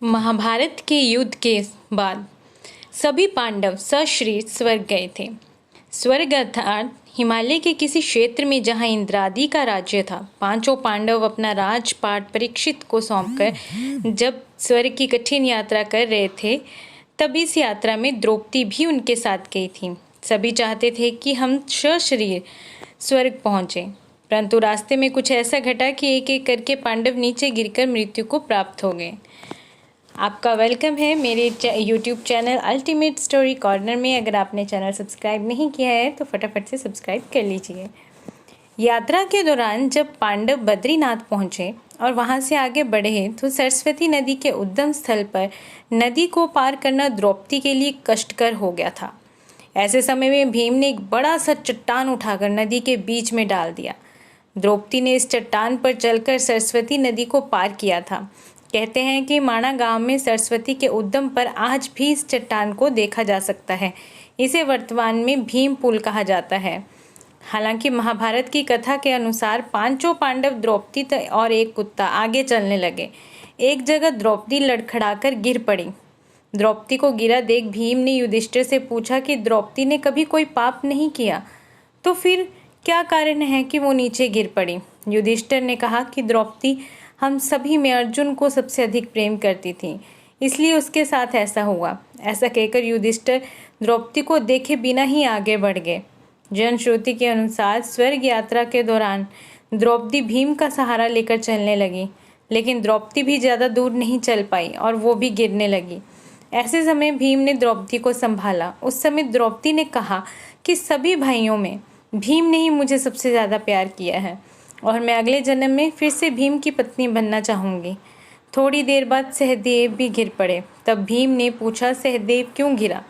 महाभारत के युद्ध के बाद सभी पांडव सशरीर स्वर्ग गए थे। स्वर्ग अर्थात हिमालय के किसी क्षेत्र में जहां इंद्रादि का राज्य था। पांचों पांडव अपना राजपाट परीक्षित को सौंपकर जब स्वर्ग की कठिन यात्रा कर रहे थे, तब इस यात्रा में द्रौपदी भी उनके साथ गई थी। सभी चाहते थे कि हम सशरीर स्वर्ग पहुँचे, परंतु रास्ते में कुछ ऐसा घटा कि एक एक करके पांडव नीचे गिरकर मृत्यु को प्राप्त हो गए। आपका वेलकम है मेरे YouTube channel ultimate story corner में। अगर आपने चैनल सब्सक्राइब नहीं किया है तो फटाफट से सब्सक्राइब कर लीजिए। यात्रा के दौरान जब पांडव बद्रीनाथ पहुँचे और वहाँ से आगे बढ़े तो सरस्वती नदी के उद्गम स्थल पर नदी को पार करना द्रौपदी के लिए कष्टकर हो गया था। ऐसे समय में भीम ने एक बड़ा सा चट्टान उठाकर नदी के बीच में डाल दिया। द्रौपदी ने इस चट्टान पर चलकर सरस्वती नदी को पार किया था। कहते हैं कि माणा गांव में सरस्वती के उद्गम पर आज भी इस चट्टान को देखा जा सकता है। इसे वर्तमान में भीम पुल कहा जाता है। हालांकि महाभारत की कथा के अनुसार पांचों पांडव, द्रौपदी और एक कुत्ता आगे चलने लगे। एक जगह द्रौपदी लड़खड़ाकर गिर पड़ी। द्रौपदी को गिरा देख भीम ने युधिष्ठिर से पूछा कि द्रौपदी ने कभी कोई पाप नहीं किया, तो फिर क्या कारण है कि वो नीचे गिर पड़ी। युधिष्ठिर ने कहा कि द्रौपदी हम सभी में अर्जुन को सबसे अधिक प्रेम करती थी, इसलिए उसके साथ ऐसा हुआ। ऐसा कहकर युधिष्ठिर द्रौपदी को देखे बिना ही आगे बढ़ गए। जनश्रुति के अनुसार स्वर्ग यात्रा के दौरान द्रौपदी भीम का सहारा लेकर चलने लगी, लेकिन द्रौपदी भी ज़्यादा दूर नहीं चल पाई और वो भी गिरने लगी। ऐसे समय भीम ने द्रौपदी को संभाला। उस समय द्रौपदी ने कहा कि सभी भाइयों में भीम ने ही मुझे सबसे ज़्यादा प्यार किया है और मैं अगले जन्म में फिर से भीम की पत्नी बनना चाहूँगी। थोड़ी देर बाद सहदेव भी गिर पड़े। तब भीम ने पूछा, सहदेव क्यों गिरा?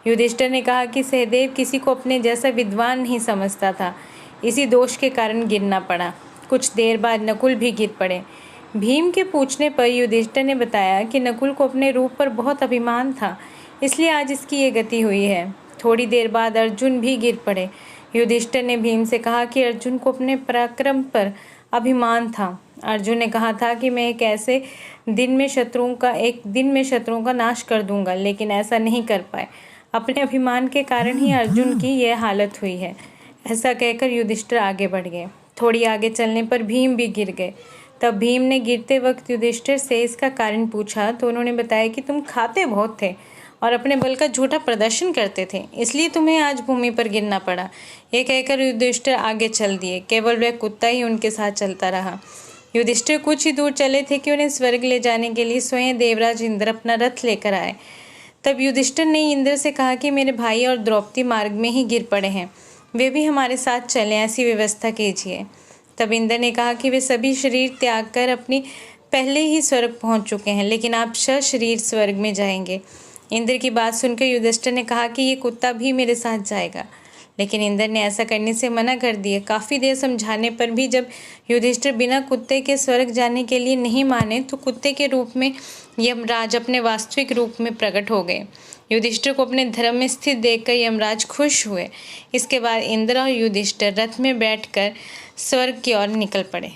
युधिष्ठिर ने कहा कि सहदेव किसी को अपने जैसा विद्वान नहीं समझता था, इसी दोष के कारण गिरना पड़ा। कुछ देर बाद नकुल भी गिर पड़े। भीम के पूछने पर युधिष्ठिर ने बताया कि नकुल को अपने रूप पर बहुत अभिमान था, इसलिए आज इसकी ये गति हुई है। थोड़ी देर बाद अर्जुन भी गिर पड़े। युधिष्ठिर ने भीम से कहा कि अर्जुन को अपने पराक्रम पर अभिमान था। अर्जुन ने कहा था कि मैं एक दिन में शत्रुओं का नाश कर दूंगा, लेकिन ऐसा नहीं कर पाए। अपने अभिमान के कारण ही अर्जुन की यह हालत हुई है। ऐसा कहकर युधिष्ठिर आगे बढ़ गए। थोड़ी आगे चलने पर भीम भी गिर गए। तब भीम ने गिरते वक्त युधिष्ठिर से इसका कारण पूछा, तो उन्होंने बताया कि तुम खाते बहुत थे और अपने बल का झूठा प्रदर्शन करते थे, इसलिए तुम्हें आज भूमि पर गिरना पड़ा। ये कहकर युधिष्ठिर आगे चल दिए। केवल वह कुत्ता ही उनके साथ चलता रहा। युधिष्ठिर कुछ ही दूर चले थे कि उन्हें स्वर्ग ले जाने के लिए स्वयं देवराज इंद्र अपना रथ लेकर आए। तब युधिष्ठिर ने इंद्र से कहा कि मेरे भाई और द्रौपदी मार्ग में ही गिर पड़े हैं, वे भी हमारे साथ चलें, ऐसी व्यवस्था कीजिए। तब इंद्र ने कहा कि वे सभी शरीर त्याग कर अपनी पहले ही स्वर्ग पहुँच चुके हैं, लेकिन आप सशरीर स्वर्ग में जाएंगे। इंद्र की बात सुनकर युधिष्ठिर ने कहा कि ये कुत्ता भी मेरे साथ जाएगा, लेकिन इंद्र ने ऐसा करने से मना कर दिया। काफ़ी देर समझाने पर भी जब युधिष्ठिर बिना कुत्ते के स्वर्ग जाने के लिए नहीं माने, तो कुत्ते के रूप में यमराज अपने वास्तविक रूप में प्रकट हो गए। युधिष्ठिर को अपने धर्म में स्थित देखकर यमराज खुश हुए। इसके बाद इंद्र और युधिष्ठिर रथ में बैठकर स्वर्ग की ओर निकल पड़े।